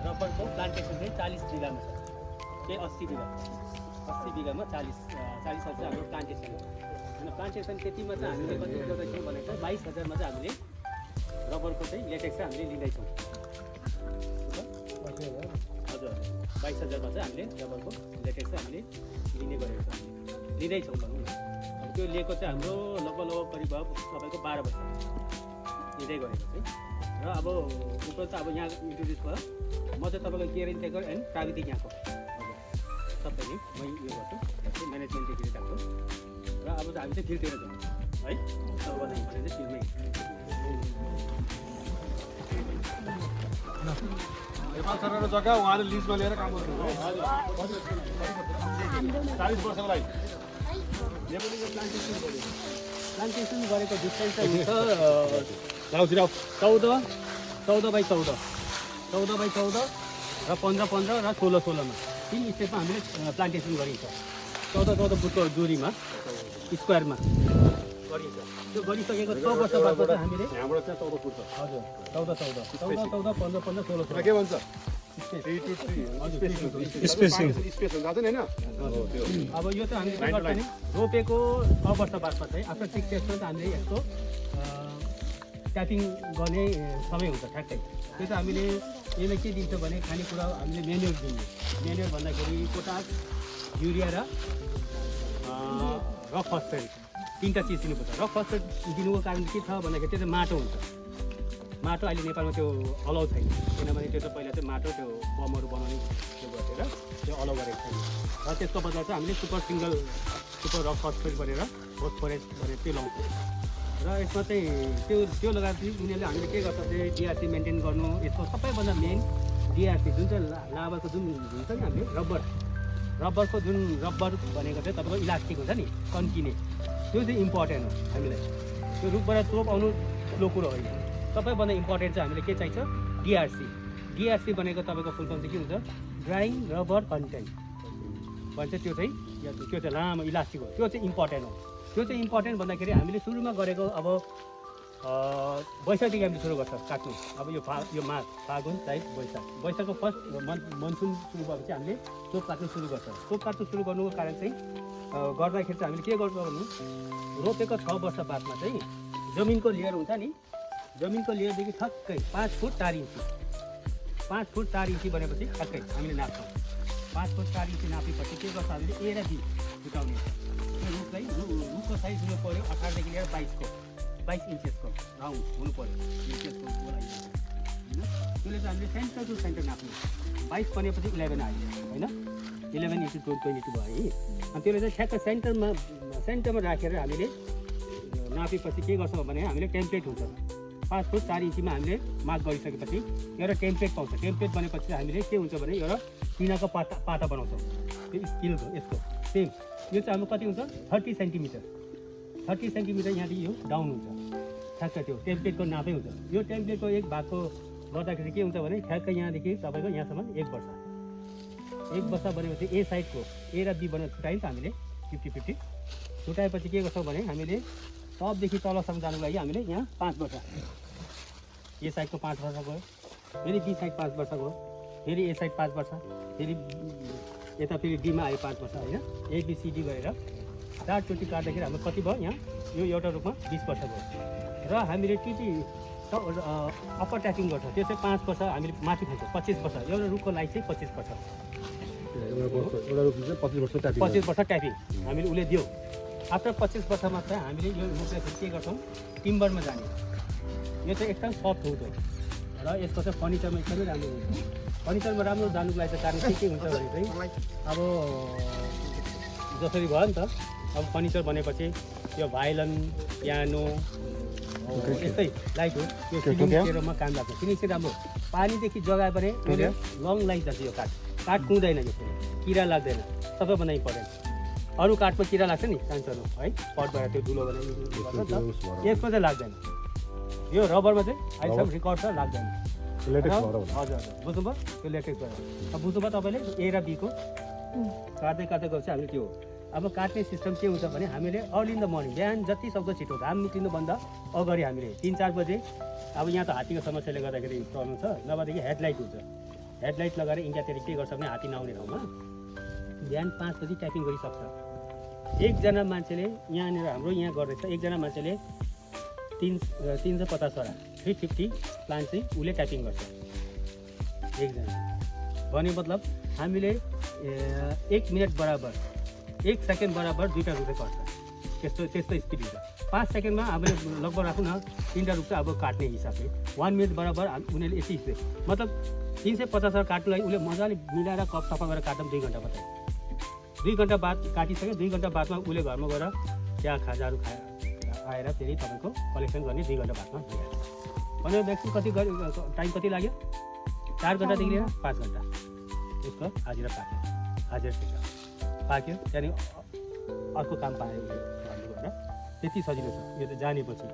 रबरको plantation चाहिँ 40 बिघामा छ, त्यही 80 बिघामा 40 40 हजार हाम्रो प्लान्टेसन हो। अनि प्लान्टेसन त्यतिमा चाहिँ हामीले कति गर्दैछौँ भनेको 22,000मा चाहिँ हामीले रबरको चाहिँ लेटेक्स चाहिँ हामीले लिँदैछौँ। हजुर 22,000मा चाहिँ हामीले रबरको लेटेक्स चाहिँ हामीले लिँदैछौँ भनौँ न। अब त्यो लिएको चाहिँ हाम्रो लगभग करिब तपाईँको 12 वर्ष लिँदै गरेको चाहिँ। र अब उप चाहिँ अब यहाँ इन्ट्रोड्युस भयो, म चाहिँ तपाईँको केयरिङ टेकर एन्ड प्राविधिक यहाँको हजुर सबै नै मै यो गर्छु, म्यानेजमेन्ट डिग्री राख्छु। र अब चाहिँ हामी चाहिँ फिल्डतिर जाउँ है, सबभन्दा इम्पोर्टेन्ट चाहिँ फिल्डमै। नेपाल सरकारको जग्गा उहाँले लिजमा लिएर काम गर्नुभयो। 40 वर्षको लागि नेपालीको प्लान्टेसन गरेको डिस्टेन्स चाहिँ हुन्छ 14 बाई 14 र 15 र 16 तीन स्टेपमा हामीले प्लान्टेसन गरिन्छ। 14 फुटको दूरीमा स्क्वायरमा गरिन्छ। त्यो गरिसकेको 6 वर्ष बादमा चाहिँ हामीले यहाँबाट चाहिँ 14 फुट छ। हजुर 14 15 16 के भन्छ स्पेसिङ जान्छ नि हैन। अब यो चाहिँ हामीले के गर्छ नि, रोपेको 6 वर्ष बादमा चाहिँ आफ्टर 6 इयर्समा चाहिँ हामीले यसको ट्यापिङ गर्ने समय हुन्छ ठ्याक्कै। त्यो चाहिँ हामीले यसले के दिन्छ भने खानेकुरा हामीले मेन्युर दिने। मेन्युर भन्दाखेरि पोटास, युरिया र रक फस्फेट तीनवटा चिज दिनुपर्छ। रक फस्फेट दिनुको कारण के छ भन्दाखेरि त्यो चाहिँ माटो हुन्छ। माटो अहिले नेपालमा त्यो अलाउ छैन, किनभने त्यो चाहिँ पहिला चाहिँ माटो त्यो बमहरू बनाउने त्यो गरेर त्यो अलाउ गरेको छैन। र त्यसको बदला चाहिँ हामीले सुपर रक फस्फेट गरेर फोस्फोरेस गरेर त्यो लाउँछौँ। र यसमा चाहिँ त्यो लगाएर चाहिँ उनीहरूले हामीले के गर्छ चाहिँ डिआरसी मेन्टेन गर्नु। यसको सबैभन्दा मेन डिआरसी जुन चाहिँ लाभाको जुन हुन्छ नि हामीले रबरको जुन रबर भनेको चाहिँ तपाईँको इलास्टिक हुन्छ नि कन्किने, त्यो चाहिँ इम्पोर्टेन्ट हो हामीलाई। त्यो रुखबाट चोप आउनु ठुलो कुरो होइन। सबैभन्दा इम्पोर्टेन्ट चाहिँ हामीले के चाहिन्छ डिआरसी भनेको तपाईँको फुल फर्म चाहिँ के हुन्छ, ड्राइङ रबर कन्टेन्ट भन्छ। त्यो चाहिँ लामो इलास्टिक हो, त्यो चाहिँ इम्पोर्टेन्ट हो। त्यो चाहिँ इम्पोर्टेन्ट भन्दाखेरि हामीले सुरुमा गरेको अब वैशाखदेखि हामीले सुरु गर्छ काट्नु। अब यो माघ फागुन चैत वैशाखको फर्स्ट मनसुन सुरु भएपछि हामीले चोप काट्नु सुरु गर्छ। चोप काट्नु सुरु गर्नुको कारण चाहिँ गर्दाखेरि चाहिँ हामीले के गर्छ भन्नु, रोपेको 6 वर्ष बादमा चाहिँ जमिनको लेयर हुन्छ नि, जमिनको लेयरदेखि ठक्कै 5 फुट 4 इन्ची 5 फुट 4 इन्ची भनेपछि ठक्कै हामीले नाप्छौँ। 5 फुट 4 इन्ची नापेपछि के गर्छ हामीले A र B फुटाउने। त्यो रुखको साइज हुनु पऱ्यो 18देखि लिएर 22 इन्चेसको राउन्ड हुनु पऱ्यो इन्चेसको गोलाइ होइन। त्यसले चाहिँ हामीले सेन्टर टु सेन्टर नाप्नु। 22 बनेपछि 11 आयो होइन, 11 इन्टु 22 भयो है। अनि त्यसले चाहिँ ठ्याक्क सेन्टरमा राखेर हामीले नापेपछि के गर्छौँ भने हामीले टेम्प्लेट हुन्छ। 5 फुट 4 इन्चीमा हामीले मार्क गरिसकेपछि एउटा टेम्प्लेट पाउँछ। टेम्प्लेट बनेपछि हामीले के हुन्छ भने एउटा टिनाको पाता बनाउँछौँ। त्यो स्किलको यसको सेम यो चाहिँ हाम्रो कति हुन्छ 30 सेन्टिमिटर यहाँदेखि यो डाउन हुन्छ। ठ्याक्क त्यो टेम्प्लेटको नापै हुन्छ। यो टेम्प्लेटको एक भागको गर्दाखेरि के हुन्छ भने ठ्याक्क यहाँदेखि तपाईँको यहाँसम्म 1 वर्ष बनेपछि ए साइडको ए र बी बनाएर छुट्याइन्छ हामीले 50-50 छुट्याएपछि के गर्छौँ भने हामीले टपदेखि तलसम्म जानुको लागि हामीले यहाँ 5 वर्ष ए साइडको 5 वर्ष गयो, फेरि बी साइड 5 वर्ष गयो, फेरि ए साइड 5 वर्ष, फेरि यता फेरि डीमा आयो 5 वर्ष होइन। एबिसिडी गरेर 4 चोटि काट्दाखेरि हाम्रो कति भयो यहाँ यो एउटा रुखमा 20 वर्ष भयो। र हामीले टिटी अप्पर ट्यापिङ गर्छ, त्यो चाहिँ 5 वर्ष हामीले माथि खान्छौँ 25 वर्ष। एउटा रुखको लाइफ चाहिँ 25 वर्ष, एउटा रुख चाहिँ 25 वर्ष ट्यापिङ 25 वर्ष ट्यापिङ हामीले उसले दियो। आफ्टर 25 वर्षमा चाहिँ हामीले यो रुखलाई के गर्छौँ टिम्बरमा जाने। यो चाहिँ एकदम सफ्ट हुँदो र यसको चाहिँ फर्निचरमा एकदमै राम्रो हुन्छ। फर्निचरमा राम्रो जानुको लागि चाहिँ कारण के हुन्छ भने चाहिँ अब जसरी भयो नि त, अब फर्निचर बनेपछि यो भायोलिन पियानो यस्तै लाइट हो, यो सिलिङमा काम लाग्छ। किन चाहिँ राम्रो पानीदेखि जगाए भने लङ लाइफ जान्छ। यो काठ कुँदैन, यो किरा लाग्दैन, सबैभन्दा इम्पोर्टेन्ट। अरू काठमा किरा लाग्छ नि सानो है, पटबाट त्यो धुलो भने यसमा चाहिँ लाग्दैन। यो रबरमा चाहिँ अहिलेसम्म रिकर्ड छ लाग्दैन। हजुर बुझ्नुभयो, त्यो लेटेक्स भएर अब बुझ्नुभयो तपाईँले। ए र बीको काट्दै गएपछि हामीले त्यो अब काट्ने सिस्टम के हुन्छ भने हामीले अर्ली इन द मर्निङ बिहान जति सक्दो छिटो घाम निक्लिनुभन्दा अगाडि हामीले 3-4 बजे अब यहाँ त हात्तीको समस्याले गर्दाखेरि प्रब्लम छ नभएदेखि हेडलाइट हुन्छ हेडलाइट लगाएर इन्डियातिर के गर्छ भने हात्ती नआउने ठाउँमा बिहान 5 बजी ट्यापिङ गरिसक्छ एकजना मान्छेले यहाँनिर हाम्रो यहाँ गर्दैछ एकजना मान्छेले 350 वटा 350 प्लान्ट चाहिँ उसले ट्यापिङ गर्छ एकजना भने मतलब हामीले 1 मिनट बराबर 1 सेकेन्ड बराबर 2टा रुखै पर्छ त्यस्तो स्पिड हुन्छ 5 सेकेन्डमा हामीले लगभग राखौँ न 3टा रुख चाहिँ अब काट्ने हिसाबले 1 मिनट बराबर उनीहरूले यति स्पिड मतलब 350 वटा काट्नुलाई उसले मजाले मिलाएर कप सफा गरेर काट्दा 2 घन्टा बतायो 2 घन्टा बाद काटिसक्यो 2 घन्टा बादमा उसले घरमा गएर त्यहाँ खाजाहरू आएर फेरि तपाईँको कलेक्सन गर्ने 2 घन्टा बादमा भने म्याक्सिमम कति टाइम कति लाग्यो 4 घन्टादेखि लिएर 5 घन्टा उसको हाजिरा पाक्यो त्यहाँदेखि अर्को काम पायो भन्नु भएर त्यति सजिलो छ यो त जानेपछि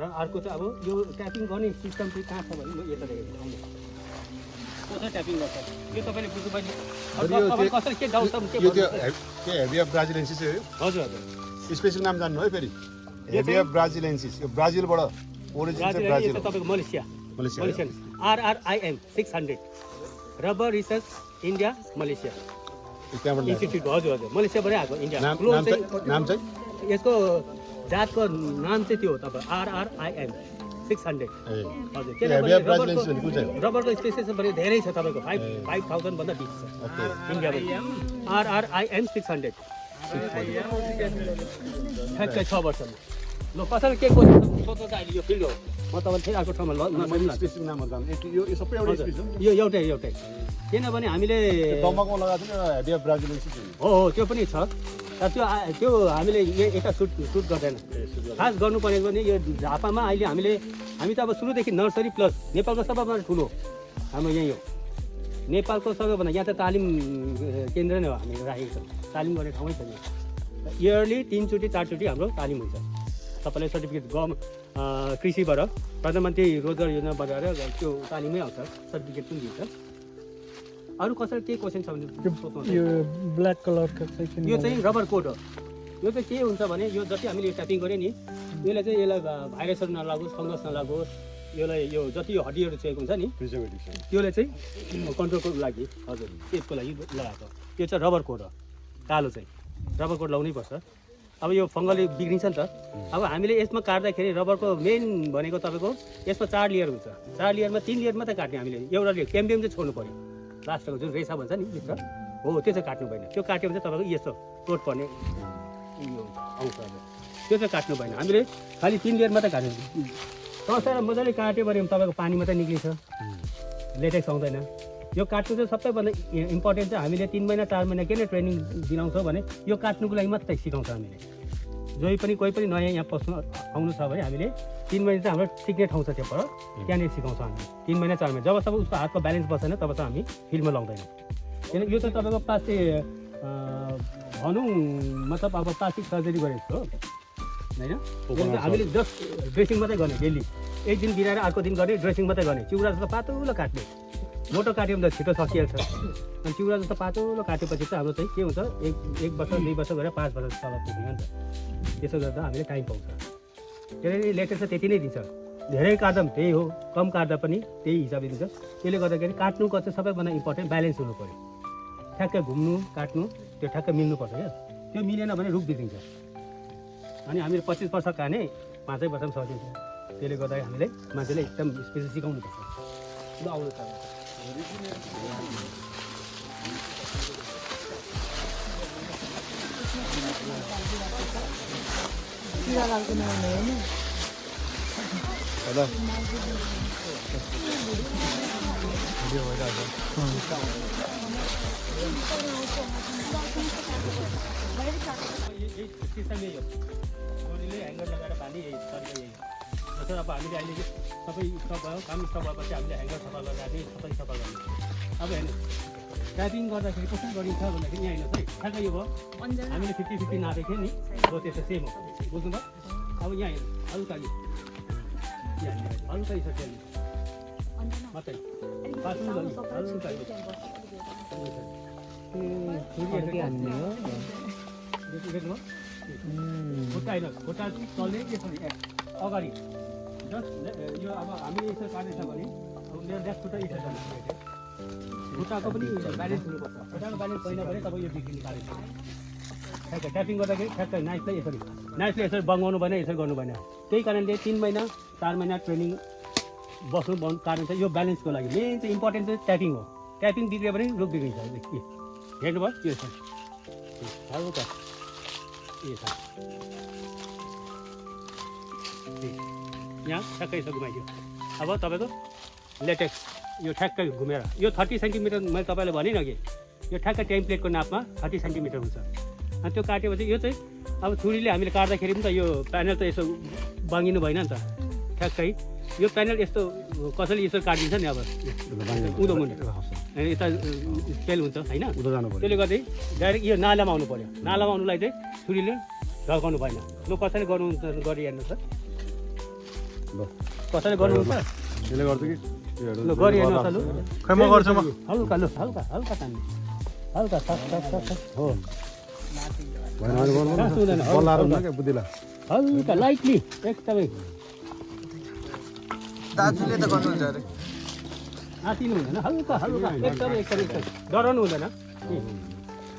र अर्को चाहिँ अब यो ट्यापिङ गर्ने सिस्टम चाहिँ कहाँ छ भने म यता देखेको कसरी ट्यापिङ गर्छ यो तपाईँले बुझ्नुभयो नि कसरी के डाउट छ के हेभिया ब्राजिलियन्सिस हो हजुर हजुर स्पेसिफिक नाम जान्नु है फेरि हेभिया ब्राजिलियन्सिस यो ब्राजिलबाट ओरिजिन छ ब्राजिल तपाईँको Malaysia Malaysia RRIM 600 rubber research India Malaysia institute हजुर हजुर मलेसियाबाटै आएको इन्डिया नाम चाहिँ यसको जातको नाम चाहिँ त्यो हो तपाईँ RRIM 600 हजुर रबरको स्पेसिस पनि धेरै छ तपाईँको 5,000 भन्दा बेसी छ इन्डियामा RRIM 600 ठ्याक्कै 6 वर्षमा ल कसैले के सोध्नु त अहिले यो फिल्ड हो म तपाईँले फेरि अर्को ठाउँमा स्पेसिफिक नामहरू जान्नु यो सबै एउटा स्पेसिफिक यो एउटै किनभने हामीले दमकमा लगाएको थियो हेभिया ब्राजिलियन्सिस हो त्यो पनि छ त्यो हामीले यता सुट गर्दैन खास गर्नुपर्ने भने यो झापामा अहिले हामी त अब सुरुदेखि नर्सरी प्लस नेपालको सबैभन्दा ठुलो हाम्रो यहीँ हो नेपालको सबैभन्दा यहाँ त तालिम केन्द्र नै हो हामीले राखेको छ तालिम गर्ने ठाउँै छ यहाँ इयरली 3-4 चोटि हाम्रो तालिम हुन्छ तपाईँलाई सर्टिफिकेट कृषिबाट प्रधानमन्त्री रोजगार योजनाबाट त्यो तालिमै आउँछ सर्टिफिकेट पनि दिन्छ अरू कसैले के क्वेसन छ भने यो ब्ल्याक कलर यो चाहिँ रबर कोट हो यो चाहिँ के हुन्छ भने यो जति हामीले ट्यापिङ गऱ्यो नि यसलाई चाहिँ यसलाई भाइरसहरू नलागोस् फङ्गस नलागोस् यसलाई यो जति यो हड्डीहरू चाहिएको हुन्छ नि त्यसलाई चाहिँ कन्ट्रोलको लागि हजुर त्यसको लागि लगाएको त्यो चाहिँ रबर कोट हो कालो चाहिँ रबर कोट लाउनै पर्छ अब यो फङ्गलले बिग्रिन्छ नि त अब हामीले यसमा काट्दाखेरि रबरको मेन भनेको तपाईँको यसमा 4 लेयर हुन्छ 4 लेयरमा 3 लेयर मात्रै काट्ने हामीले एउटा लेयर क्याम्बियम चाहिँ छोड्नु पऱ्यो लास्टको जुन रेसा भन्छ नि भित्र हो त्यो चाहिँ काट्नु भएन त्यो काट्यो भने चाहिँ तपाईँको यस्तो टोट पर्ने उयो हुन्छ आउँछ त्यो चाहिँ काट्नु भएन हामीले खालि 3 लेयर मात्रै काट्नु कसेर मजाले काट्यो भने तपाईँको पानी मात्रै निक्लिन्छ लेटेक्स आउँदैन यो काट्नु चाहिँ सबैभन्दा इम्पोर्टेन्ट चाहिँ हामीले 3 महिना 4 महिना किन ट्रेनिङ दिलाउँछौँ भने यो काट्नुको लागि मात्रै सिकाउँछ हामीले कोही पनि नयाँ यहाँ पस्नु आउनु छ भने हामीले 3 महिना चाहिँ हाम्रो सिक्ने ठाउँ छ त्यहाँबाट त्यहाँनिर सिकाउँछौँ हामी 3 महिना 4 महिना जबसम्म उसको हातको ब्यालेन्स बसेन तबसम्म हामी फिल्डमा लाउँदैनौँ किन यो चाहिँ तपाईँको प्लास्टिक भनौँ मतलब अब प्लास्टिक सर्जरी गरेको हो होइन हामीले जस्ट ड्रेसिङ मात्रै गर्ने डेली एक दिन बिराएर अर्को दिन गर्ने ड्रेसिङ मात्रै गर्ने चिउरा जस्तो पातलो काट्ने मोटो काट्यो भने त छिटो सकिहाल्छ अनि चिउरा जस्तो पातलो काटेपछि चाहिँ हाम्रो चाहिँ के हुन्छ 1 वर्ष 2 वर्ष गरेर 5 वर्ष तल पुग्ने नि त त्यसो गर्दा हामीले टाइम पाउँछ त्यसले लेटेस्ट चाहिँ त्यति नै दिन्छ धेरै काट्दा पनि त्यही हो कम काट्दा पनि त्यही हिसाबले दिन्छ त्यसले गर्दाखेरि काट्नुको चाहिँ सबैभन्दा इम्पोर्टेन्ट ब्यालेन्स हुनु पऱ्यो ठ्याक्कै घुम्नु काट्नु त्यो ठ्याक्कै मिल्नुपर्छ क्या त्यो मिलेन भने रुख बिग्रिन्छ अनि हामीले 25 वर्ष काट्ने 5 वर्षमा सकिन्छ त्यसले गर्दाखेरि हामीले मान्छेले एकदम स्पेसिफिक सिकाउनुपर्छ ल आउनु छ ह्याङ्गर लगाएर बाँधी यही जस्तो अब हामीले अहिले सबै स्टप भयो काम स्टप भएपछि हामीले ह्याङ्गर सफा गरेर राख्ने सबै सफा गर्ने अब हेर्नु ट्यापिङ गर्दाखेरि कसरी गरिन्छ भन्दाखेरि यहाँ हेर्नुहोस् है ठ्याक्कै यो भयो हामीले 50-50 नापेको थियो नि हो त्यस्तो सेम हो बुझ्नुभयो अब यहाँ हेर्नु हल्का हल्का छ मात्रै अलिकति हान्ने हो देख्नु खुट्टा होइन खुट्टा चल्ने यसरी अगाडि जस्ट यो अब हामी यसरी काट्दैछ भने अब मेरो लेफ्ट खुट्टा यसरी जान्छ खुट्टाको पनि ब्यालेन्स हुनुपर्छ खुट्टाको ब्यालेन्स छैन भने तपाईँ यो बिग्रिने काट्दैछ ठ्याक्कै ट्यापिङ गर्दाखेरि ठ्याक्कै नाइफलाई यसरी बङ्गाउनु भएन यसरी गर्नु भएन त्यही कारणले 3 महिना 4 महिना ट्रेनिङ बस्नु कारण चाहिँ यो ब्यालेन्सको लागि मेन चाहिँ इम्पोर्टेन्ट चाहिँ ट्यापिङ हो ट्यापिङ बिग्रियो भने रुख बिग्रिन्छ हेर्नुभयो यो छ हल्का यो छ यहाँ ठ्याक्कै यसो घुमाइदियो अब तपाईँको लेटेक्स यो ठ्याक्कै घुमेर यो 30 सेन्टिमिटर मैले तपाईँलाई भने कि यो ठ्याक्कै टेम्प्लेटको नापमा 30 सेन्टिमिटर हुन्छ अनि त्यो काटेपछि यो चाहिँ अब छुरीले हामीले काट्दाखेरि पनि त यो प्यानल त यसो बाङ्गिनु भएन नि त ठ्याक्कै यो प्यानल यस्तो कसैले यसो काटिदिन्छ नि अब उँधो मुनि यता फेल हुन्छ होइन उता जानु पर्यो त्यसले गर्दै डाइरेक्ट यो नालामा आउनु पऱ्यो नालामा आउनुलाई चाहिँ छुरीले ढल्काउनु भएन लु कसैले गर्नुहुन्छ गरी हेर्नुहोस् ल कसैले गर्नुहुन्छ यसले गर्छ कि लु गरी हेर्नुहोस् लु खै म गर्छु म हल्का लु हल्का हल्का तान्नु हल्का हो भएन भने गर्नु न हुँदैन बल्लाएर हुन्छ क्या बुद्धिला हल्का लाइटली एकदमै दाजुले त गर्नुहुन्छ अरे आँतिनु हुँदैन हल्का हल्का एकदमै डराउनु हुँदैन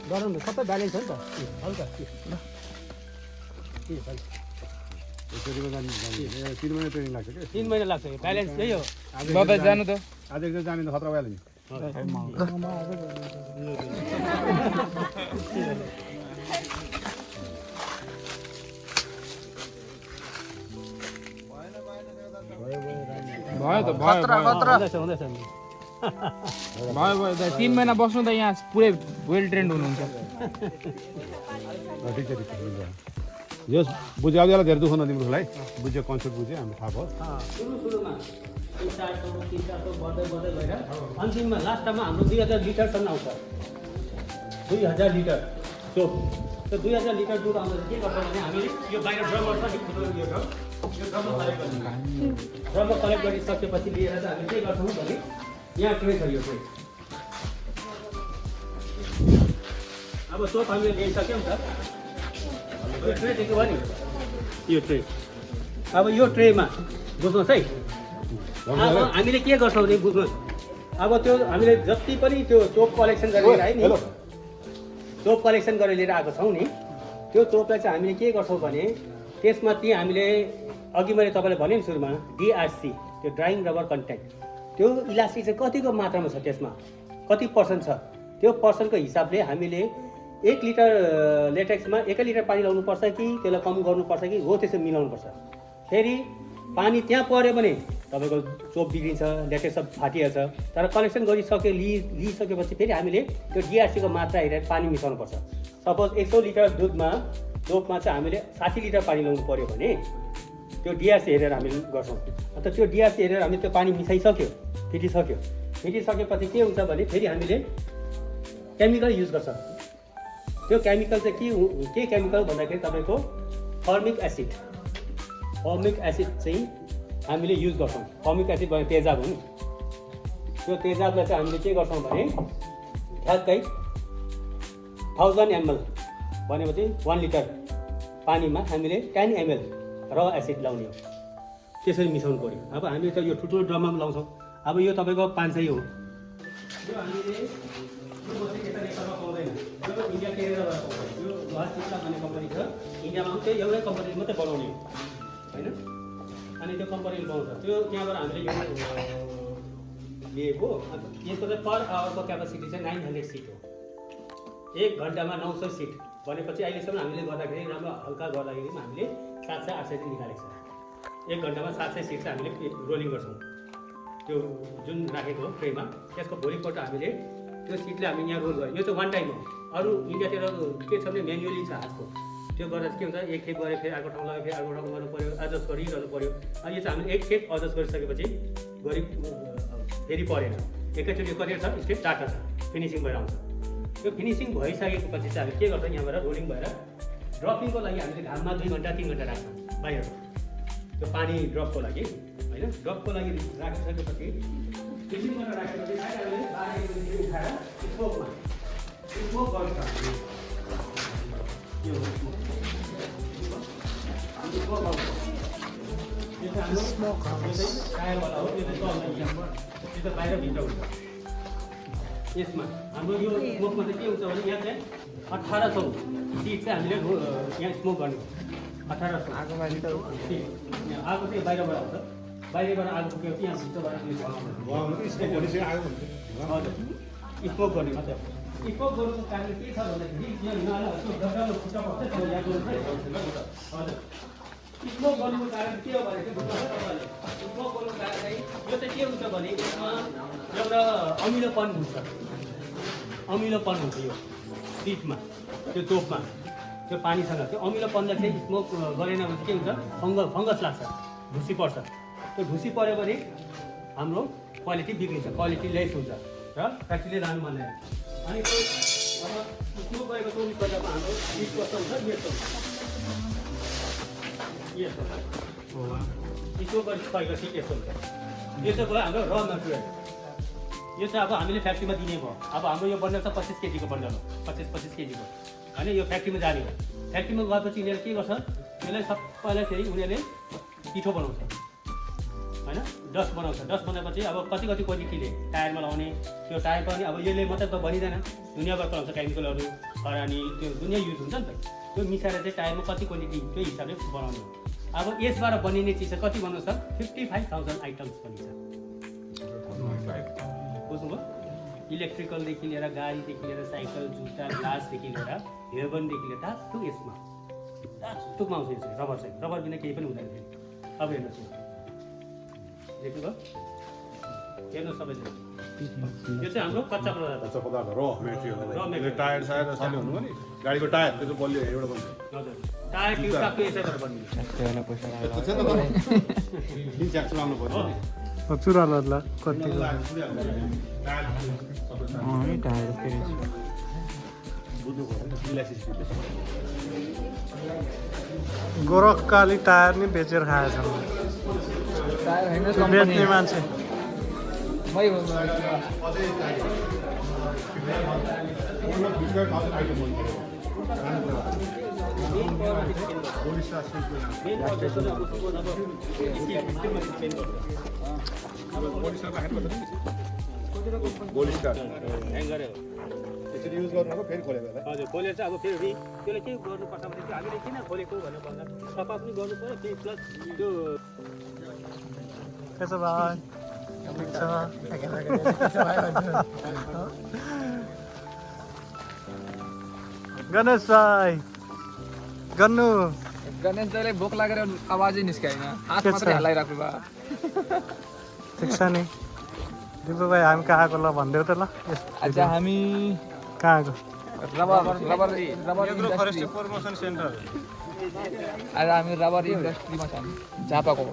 डराउनु सबै ब्यालेन्स हो नि त हल्का यसरी जानु 3 महिना ट्रेनिङ लाग्छ क्या 3 महिना लाग्छ ब्यालेन्स त्यही हो बाबा जानु त आज एकजना जाने त खतरा भइहाल्यो नि भयो त खतरा खतरा हुँदैछ भयो भयो 3 महिना बस्नु त यहाँ पुरै वेल ट्रेन्ड हुनुहुन्छ ठिक छ यो बुझ्यो अब यसलाई धेरै दुःख नदिनुहोस् है बुझ्यो कन्सेप्ट बुझ्यो हामी थाहा भयो सुरुमा 300-400 बढ्दै गएर अन्तिममा लास्टमा हाम्रो 2000 लिटरसम्म आउँछ 2000 लिटर सोप त्यो 2000 लिटर दुध आउँदा के गर्छ भने हामीले यो बाहिर ड्रममा छ नि यो ड्रममा कलेक्ट गर्छौँ ड्रममा कलेक्ट गरिसकेपछि लिएर चाहिँ हामीले के गर्छौँ भने यहाँ ट्रे छ यो ट्रे अब सोप हामीले ल्याइसक्यौँ त यो ट्रे देख्नु भयो नि यो ट्रे अब यो ट्रेमा बुझ्नुहोस् है अब हामीले के गर्छौँ भने बुझ्नुहोस् अब त्यो हामीले जति पनि त्यो चोप कलेक्सन गरेर आयो नि चोप कलेक्सन गरेर लिएर आएको छौँ नि त्यो चोपलाई चाहिँ हामीले के गर्छौँ भने त्यसमा ती हामीले अघि मैले तपाईँलाई भने नि सुरुमा डिआरसी त्यो ड्राइङ रबर कन्टेन्ट त्यो इलास्टिक चाहिँ कतिको मात्रामा छ त्यसमा कति पर्सेन्ट छ त्यो पर्सेन्टको हिसाबले हामीले 1 लिटर लेटेक्समा 1 लिटर पानी लाउनुपर्छ कि त्यसलाई कम गर्नुपर्छ कि हो त्यसो मिलाउनुपर्छ फेरि पानी त्यहाँ पऱ्यो भने तपाईँको चोप बिग्रिन्छ लेटेक्स सब फाटिहाल्छ तर कलेक्सन गरिसक्यो लिइसकेपछि फेरि हामीले त्यो डिआरसीको मात्रा हेरेर पानी मिसाउनुपर्छ सपोज 100 लिटर दुधमा चोपमा चाहिँ हामीले 60 लिटर पानी लाउनु पऱ्यो भने त्यो डिआरसी हेरेर हामीले गर्छौँ अन्त त्यो डिआरसी हेरेर हामीले त्यो पानी मिसाइसक्यो फिटिसकेपछि के हुन्छ भने फेरि हामीले केमिकल युज गर्छ त्यो केमिकल चाहिँ के केमिकल भन्दाखेरि तपाईँको फर्मिक एसिड चाहिँ हामीले युज गर्छौँ फर्मिक एसिड भने तेजाब हो नि त्यो तेजाबलाई चाहिँ हामीले के गर्छौँ भने ठ्याक्कै 1000 ml भनेपछि 1 लिटर पानीमा हामीले 10 ml र एसिड लाउने हो त्यसरी मिसाउनु पऱ्यो अब हामीले त यो ठुल्ठुलो ड्रममा लाउँछौँ अब यो तपाईँको 500 हो यो हामीले यता नेपालमा पाउँदैन यो इन्डिया केरेलाबाट पाउँछ यो वासिप्ला भन्ने कम्पनी छ इन्डियामा पनि त्यही एउटै कम्पनी मात्रै बनाउने हो होइन अनि त्यो कम्पनीले पाउँछ त्यो त्यहाँबाट हामीले यो लिएको अन्त यसको चाहिँ पर आवरको क्यापासिटी चाहिँ 900 सिट हो 1 घन्टामा 900 सिट भनेपछि अहिलेसम्म हामीले गर्दाखेरि राम्रो हल्का गर्दाखेरि हामीले 700-800 सिट निकालेको छ 1 घन्टामा 700 सिट चाहिँ हामीले रोलिङ गर्छौँ त्यो जुन राखेको हो ट्रेमा त्यसको भोलिपल्ट हामीले त्यो सिटले हामी यहाँ रोल गर्यो यो चाहिँ 1 टाइम हो अरू इन्डियातिर के छ भने म्यानुअली छ हातको त्यो गर्दा के हुन्छ एक खेप गरेर फेरि अर्को ठाउँ लगायो फेरि अर्को ठाउँ गर्नु पऱ्यो एडजस्ट गरिरहनु पऱ्यो अनि यो चाहिँ हामीले एक खेप एडजस्ट गरिसकेपछि फेरि परेन एकैचोटि करियर छ स्टेप चार्टर छ फिनिसिङ भएर आउँछ त्यो फिनिसिङ भइसकेपछि चाहिँ हामीले के गर्छौँ यहाँबाट रोलिङ भएर ड्रपिङको लागि हामीले घाममा 2 घन्टा 3 घन्टा राख्छौँ बाहिर त्यो पानी ड्रपको लागि होइन ड्रपको लागि राखिसकेपछि फिनिसिङ गरेर राखेपछि हामीले 12 उठाएर स्मोक गर्छ यो Smoke house. टायरवाला हो यो चाहिँ चल्दैन यो त बाहिर भित्र हुन्छ यसमा हाम्रो यो स्मोकमा चाहिँ के हुन्छ भने यहाँ चाहिँ 1800 सिट चाहिँ हामीले यहाँ स्मोक गर्ने 1800 आगोमा लिटर आगो चाहिँ बाहिरबाट आउँछ बाहिरबाट आगो फुकेपछि यहाँ भित्रबाट हजुर स्मोक गर्ने मात्रै स्मोक गर्नुको कारण के छ भन्दाखेरि यो हिमालयहरूको डल्लो खुट्टा पर्छ त्यो यहाँ गर्नु हजुर स्मोक गर्नुको कारण के हो भने चाहिँ तपाईँले स्मोक गर्नुको कारण चाहिँ यो चाहिँ के हुन्छ भने यसमा एउटा अमिलोपन हुन्छ यो सिटमा त्यो चोपमा त्यो पानीसँग त्यो अमिलोपनलाई चाहिँ स्मोक गरेन भने के हुन्छ फङ्गस लाग्छ ढुसी पर्छ त्यो ढुसी पऱ्यो भने हाम्रो क्वालिटी बिग्रिन्छ क्वालिटी लेस हुन्छ र फ्याक्ट्रीले लानु मान्दैन अनि त्यो अब स्मोक गरेको 24 घण्टामा हाम्रो सिट कस्तो हुन्छ यस्तो स्मोक गरेको सिट यस्तो हुन्छ यस्तो भयो हाम्रो र मटेरियल यो चाहिँ अब हामीले फ्याक्ट्रीमा दिने भयो अब हाम्रो यो बन्डल छ 25 केजीको बन्डल हो 25 केजीको होइन यो फ्याक्ट्रीमा जाने हो फ्याक्ट्रीमा गएपछि यिनीहरूले के गर्छ यसलाई सबैलाई फेरि उनीहरूले पिठो बनाउँछ होइन डस्ट बनाउँछ डस्ट बनाएपछि अब कति क्वालिटीले टायरमा लगाउने त्यो टायर पनि अब यसले मात्रै त बनिँदैन दुनियाँबाट आउँछ केमिकलहरू खरानी त्यो दुनियाँ युज हुन्छ नि त त्यो मिसाएर चाहिँ टायरमा कति क्वालिटी त्यो हिसाबले बनाउनु अब यसबाट बनिने चिज चाहिँ कति बनाउँछ 55,000 आइटम्स बनिन्छ बुझ्नुभयो इलेक्ट्रिकलदेखि लिएर गाडीदेखि लिएर साइकल जुत्ता ग्लासदेखि लिएर हेयरबनदेखि लिएर टाकटुक यसमा टाकटुकमा आउँछ यो चाहिँ रबर बिना केही पनि हुँदैन फेरि अब हेर्नुहोस् देख्नुभयो हेर्नुहोस् सबैजना यो चाहिँ हाम्रो कच्चा पदार्थ र मेटेरियल टायर सायर सबै हुनु नि गाडीको टायर त्यो बलियो एउटा बन्छ हजुर टायर ट्युब टाकटुक यसै गरेर बनिन्छ दिन च्याक चलाउनु पर्यो चुराला कति गोरखकाली टायर नि बेचेर खाएछ बेच्ने मान्छे गोली स्टार ह्याङ्गरै हो यसरी युज गर्नु फेरि खोलेको होला हजुर खोलेर चाहिँ अब फेरि त्यसले के गर्नुपर्छ भने चाहिँ हामीले किन खोलेको भनेर भन्दा सफा पनि गर्नु पऱ्यो त्यही प्लस त्यो त्यसो भाइ गणेश भाइ गर्नु गणेश दाइले भोक लागेर आवाजै निस्काएन हात मात्रै हल्लाइराख्नु भयो ठिक छ नि दिपु भाइ हामी कहाँ आएको ल भनिदेऊ त ल आज हामी कहाँ आएको रबर प्रमोसन सेन्टर आज हामी रबर इन्डस्ट्रीमा छौँ झापाको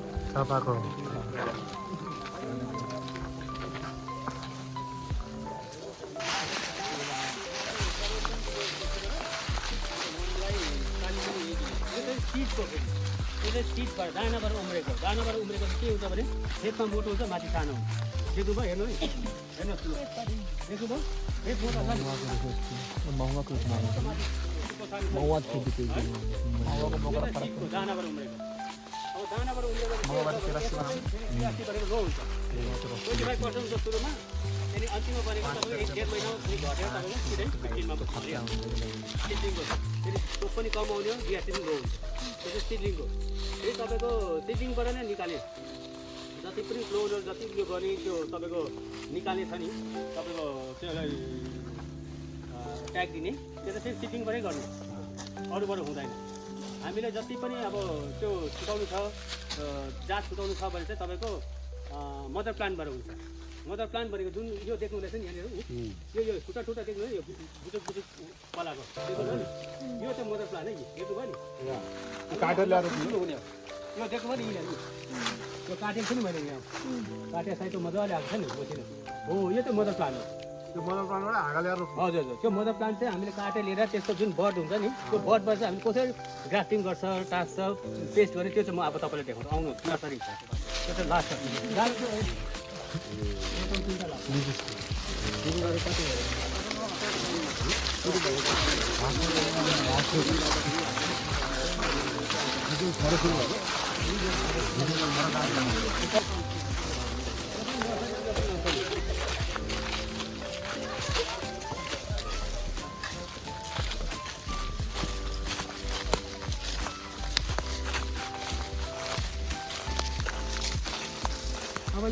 सिटबाट दानाबाट उम्रेको दानाबाट उम्रेको के हुन्छ भने खेतमा मोटो हुन्छ माथि सानो हुन्छ देख्नुभयो हेर्नु है हेर्नुहोस् देख्नुभयो खेत मोटो छ दानाबाट उम्रेको अब दानाबाट उम्रेको लो हुन्छ 25% जस्तो सुरुमा अनि अन्तिममा बनेको तपाईँको 1-1.5 महिना घटेर तपाईँको सिधै 15 मा सिडलिङको फेरि त्यो पनि कम आउने हो बिहा पनि लो हुन्छ त्यो चाहिँ सिडलिङको फेरि तपाईँको सिडलिङबाट नै निकाले जति पनि फ्लोरहरू जति यो गर्ने त्यो तपाईँको निकाल्ने छ नि तपाईँको त्यसलाई ट्याग दिने त्यो चाहिँ फेरि सिडलिङबाटै गर्ने अरूबाट हुँदैन हामीले जति पनि अब त्यो छुटाउनु छ जाँच छुटाउनु छ भने चाहिँ तपाईँको मदर प्लान्टबाट हुन्छ मदर प्लान्ट भनेको जुन यो देख्नु हुँदैछ नि यहाँनिर यो छुट्टा देख्नु यो बुटुक पलाएको देख्नु नि यो चाहिँ मदर प्लान्ट है देख्नुभयो नि काटेर ल्याएर हुने हो यो देख्नुभयो नि यिनीहरू यो काटेको छ नि मैले यहाँ काटेर साइड मजाले आएको छ नि मसिनो हो यो चाहिँ मदर प्लान्ट हो त्यो मदर प्लान्टबाट हाँगा ल्याएर हजुर त्यो मदर प्लान्ट चाहिँ हामीले काटेर लिएर त्यसको जुन बड हुन्छ नि त्यो बडबाट चाहिँ हामीले कसरी ग्राफ्टिङ गर्छ टाँस्छ पेस्ट गर्ने त्यो चाहिँ म अब तपाईँलाई देखाउँछु आउनु नर्सरी छ त्यो चाहिँ लास्ट अब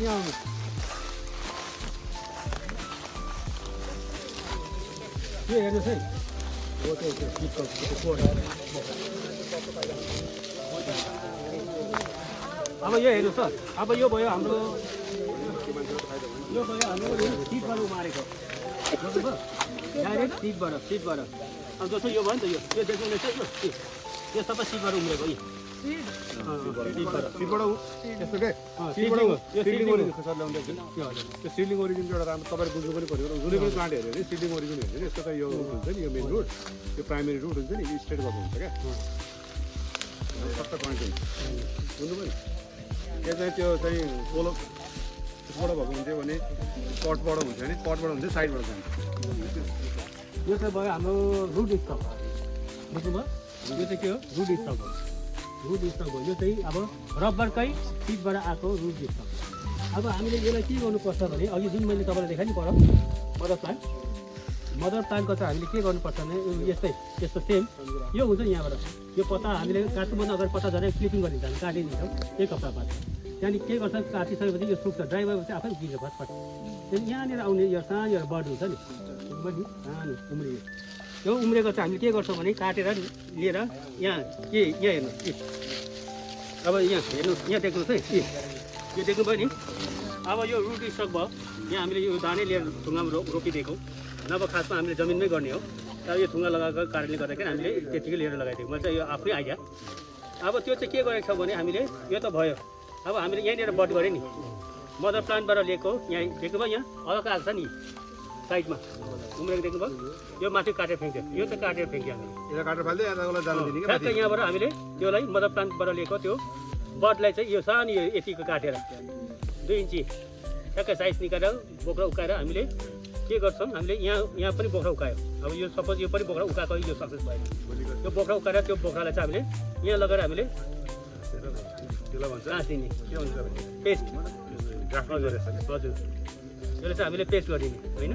यहाँ आउनु यो हेर्नुहोस् है यो चाहिँ त्यो टिपको कोड अब यो हेर्नुहोस् त अब यो भयो हाम्रो सिटबाट उमारेको बुझ्नुभयो डाइरेक्ट सिटबाट अब जस्तो यो भयो नि त यो देख्नुहुँदैछ यो सबै सिटबाट उम्रेको यी सिडलिङ ओरिजिनको एउटा राम्रो तपाईँले बुझ्नु पनि पऱ्यो जुनै पनि प्लान्ट हेऱ्यो भने सिडलिङ ओरिजिन हेऱ्यो भने यसको त यो हुन्छ नि यो मेन रुट यो प्राइमेरी रुट हुन्छ नि यो स्ट्रेट भएको हुन्छ क्या सबै पोइन्ट हुन्छ बुझ्नुभयो यो चाहिँ त्यो चाहिँ सोलो उसबाट भएको हुन्थ्यो भने कटबाट हुन्छ भने कटबाट हुन्छ साइडबाट जान्छ यो चाहिँ भयो हाम्रो रुट स्टक बुझ्नुभयो यो चाहिँ के हो रुट स्टक हो रुट स्टक हो यो चाहिँ अब रबरकै सिटबाट आएको रुट स्टक अब हामीले यसलाई के गर्नुपर्छ भने अघि जुन मैले तपाईँलाई देखाइ नि पर मदर प्लान्टको चाहिँ हामीले के गर्नुपर्छ भने यस्तै यस्तो सेम यो हुन्छ नि यहाँबाट यो पत्ता हामीले काट्नुभन्दा अगाडि पत्ता झरेर क्लिपिङ गरिन्छ हामी काटिदिन्छौँ एक हप्ता बाद त्यहाँदेखि के गर्छ काटिसकेपछि यो सुक्छ ड्राई भएपछि आफै उक्किन्छ फटफट त्यहाँदेखि यहाँनिर आउने यो सानो एउटा बर्ड हुन्छ नि सानो उम्रियो त्यो उम्रेको चाहिँ हामीले के गर्छौँ भने काटेर लिएर यहाँ हेर्नुहोस् अब यहाँ हेर्नुहोस् यहाँ देख्नुहोस् है यो देख्नुभयो नि अब यो रुट स्टक भयो यहाँ हामीले यो दानै लिएर थुङ्गामा रोपिदिएको नभए खासमा हामीले जमिनमै गर्ने हो तर यो थुङ्गा लगाएको कारणले गर्दाखेरि हामीले त्यतिकै लिएर लगाइदिएको मैले चाहिँ यो आफ्नै आइडिया अब त्यो चाहिँ के गरेको छ भने हामीले यो त भयो अब हामीले यहीँनिर बट गऱ्यो नि मदर प्लान्टबाट लिएको यहाँ देख्नुभयो यहाँ अलग आएको छ नि साइडमा उम्रेको देख्नुभयो यो माथि काटेर फ्याँक्यो यो चाहिँ काटेर फ्याँक्यो हामीले यसलाई काटेर फाल्दै यताबाट जानु दिने क्या ठ्याक्कै यहाँबाट हामीले त्यसलाई मदर प्लान्टबाट लिएको त्यो बटलाई चाहिँ यो सानो यो यतिको काटेर 2 इन्ची ठ्याक्कै साइज निकालेर बोक्रा उकाएर हामीले के गर्छौँ हामीले यहाँ पनि बोक्रा उकायो अब यो सपोज यो पनि बोक्रा उकाएको यो सक्सेस भयो त्यो बोक्रा उकाएर त्यो बोक्रालाई चाहिँ हामीले यहाँ लगेर हामीले त्यसलाई भन्छ घाँस दिने के भन्छ पेस्ट ग्राफ्टिङ गरेर हजुर त्यसले चाहिँ हामीले पेस्ट गरिदिने होइन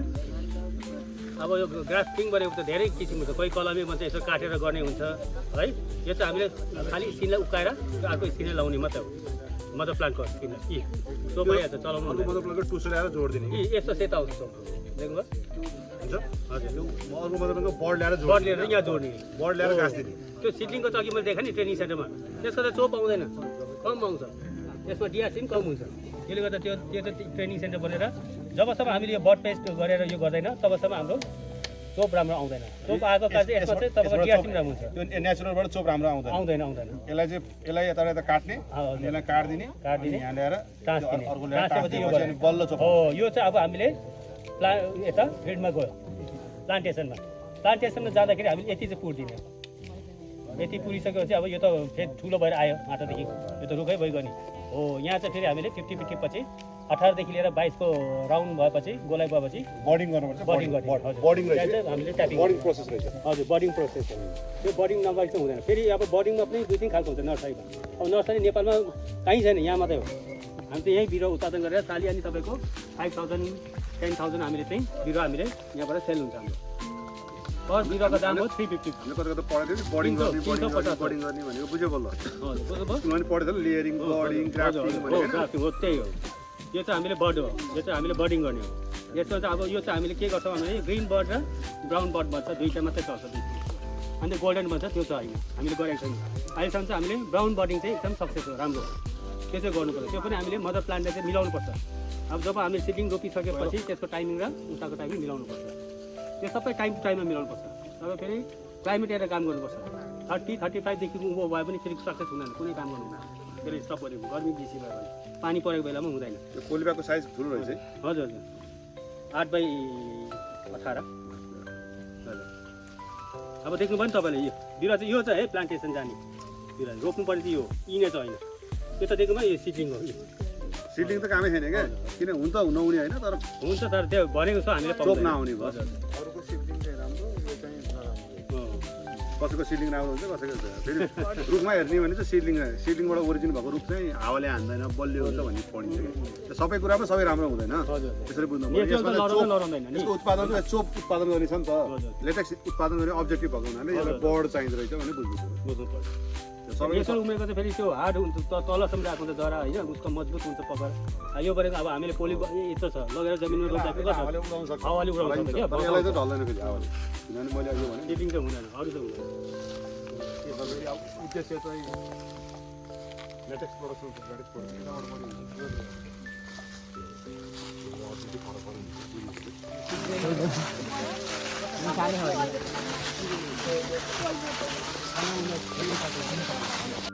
अब यो ग्राफ्टिङ भनेको त धेरै किसिम हुन्छ कोही कलमी भन्छ यसो काटेर गर्ने हुन्छ है यो चाहिँ हामीले खालि स्किनलाई उकाएर अर्को स्किनलाई लाउने मात्रै हो मदर प्लान्टको स्किनलाई कि सो भइहाल्छ चलाउनु मतलब टुसो ल्याएर जोडिदिने कि यस्तो सेता आउँछ सो देख्नुभयो हुन्छ हजुर अर्को मतलब बर्ड ल्याएर बर्ड लिएर यहाँ जोड्ने बर्ड ल्याएर घाँस दिने त्यो सिडलिङको चाहिँ अघि मैले देखेँ नि ट्रेनिङ सेन्टरमा त्यसको त चोप आउँदैन कम आउँछ त्यसमा डिआरसी पनि कम हुन्छ त्यसले गर्दा त्यो चाहिँ ट्रेनिङ सेन्टर बनेर जबसम्म हामीले यो बर्ड पेस्ट गरेर यो गर्दैन तबसम्म हाम्रो चोप राम्रो आउँदैन चोप आएको कारण चाहिँ यसमा चाहिँ तपाईँको डिआरसी पनि राम्रो हुन्छ त्यो नेचुरलबाट चोप राम्रो आउँदैन आउँदैन यसलाई यता काट्ने यसलाई काट्दिने यहाँ ल्याएर टाँसिदिने अर्को ल्याएर टाँसेपछि यो टाँसेपछि अनि बल्ल चोप हो यो चाहिँ अब हामीले यता फिल्डमा गयो प्लान्टेसनमा जाँदाखेरि हामीले यति चाहिँ पुर्दिने यति पुरिसकेपछि अब यो त फेरि ठुलो भएर आयो माटादेखि यो त रुखै भइगयो नि हो यहाँ चाहिँ फेरि हामीले 50-50 पछि 18देखि लिएर 22 को राउन्ड भएपछि गोलाइ भएपछि बर्डिङ गर्नुपर्छ बर्डिङ गर्ने बर्डिङ रहेछ हामीले ट्यापिङ बर्डिङ प्रोसेस रहेछ हजुर बर्डिङ प्रोसेस हो त्यो बर्डिङ नगरी चाहिँ हुँदैन फेरि अब बर्डिङमा पनि 2-3 खालको हुन्छ नर्सरीमा अब नर्सरी नेपालमा कहीँ छैन यहाँ मात्रै हो हामी चाहिँ यहीँ बिरुवा उत्पादन गरेर साली अनि तपाईँको 5,000 10,000 हामीले चाहिँ बिरुवा हामीले यहाँबाट सेल हुन्छ हाम्रो पर बिरुवाको दाम हो 350 हामीले कता पढेको थियो बर्डिङ गर्ने भनेको बुझ्यो बल्ल तिमीले पढेको थियो लेयरिङ बर्डिङ ग्राफ्टिङ भनेको ग्राफ्टिङ हो त्यही हो यो चाहिँ हामीले बर्ड हो यो चाहिँ हामीले बर्डिङ गर्ने हो यसमा चाहिँ अब यो चाहिँ हामीले के गर्छौँ भने ग्रिन बर्ड र ब्राउन बर्ड भन्छ दुईवटा मात्रै चल्छ अन्त गोल्डन भन्छ त्यो चाहिँ होइन हामीले गरेको छैन अहिलेसम्म चाहिँ हामीले ब्राउन बर्डिङ चाहिँ एकदम सक्सेस हो राम्रो त्यो चाहिँ गर्नुपर्छ त्यो पनि हामीले मदर प्लान्टलाई चाहिँ मिलाउनुपर्छ अब जब हामीले सिडलिङ रोपिसकेपछि त्यसको टाइमिङ र उताको टाइमिङ मिलाउनुपर्छ त्यो सबै टाइममा मिलाउनुपर्छ अब फेरि क्लाइमेट हेरेर काम गर्नुपर्छ 30-35देखि उँभो भए पनि फेरि सक्सेस हुँदैन कुनै काम गर्नु हुँदैन फेरि स्टप गरेको गर्मी बेसी भयो भने पानी परेको बेलामा हुँदैन त्यो कोलिबाको साइज ठुलो रहेछ है हजुर हजुर 8x18 हजुर अब देख्नुभयो नि तपाईँले यो बिरुवा चाहिँ यो चाहिँ है प्लान्टेसन जाने बिरुवा रोप्नुपर्ने चाहिँ यो यिनै चाहिँ होइन त्यो त देख्नुभयो यो सिडलिङ हो सिडलिङ त कामै छैन क्या किन हुन त नहुने होइन तर हुन्छ तर त्यो भनेको छ हामीले चोप नआउने भयो हजुर अरूको सिडलिङ चाहिँ राम्रो यो चाहिँ कसैको सिडलिङ राम्रो हुन्छ कसैको फेरि रुखमा हेर्ने भने चाहिँ सिडलिङबाट ओरिजिन भएको रुख चाहिँ हावाले हान्दैन बलियो हुन्छ भन्ने पढिन्छ कि सबै कुरामा सबै राम्रो हुँदैन हजुर त्यसरी बुझ्नु नेचुरल त पर्यो लडाउँदै लडाउँदैन नि यसको उत्पादन चाहिँ चोप उत्पादन गर्ने छ नि त हजुर। लेटेक्स उत्पादन गर्ने अब्जेक्टिभ भएको हुनाले यसलाई बढ चाहिँदो रहेछ भने बुझ्नु पर्यो बुझ्नु पर्छ सबै नेचुरल उमेरको चाहिँ फेरि त्यो हार्ड हुन्छ तलसम्म राख्नु हुन्छ जरा होइन उसको मजबुत हुन्छ पकड यो गरेको अब हामीले पोली यस्तो छ लगेर जमिनमा रोप्दा के हावाले गर्छ उडाउन सक्छ हावाले उडाउन सक्छ क्या तर यसलाई चाहिँ ढल्दैन फेरि हावाले किनभने मैले यो भने टिपिङ चाहिँ हुँदैन अरू चाहिँ हुँदैन यसमा फेरि अब उद्देश्य चाहिँ लेटेक्स प्रोडक्सन लेटेक्स प्रोडक्सन यताबाट पनि हुन्छ साह्रै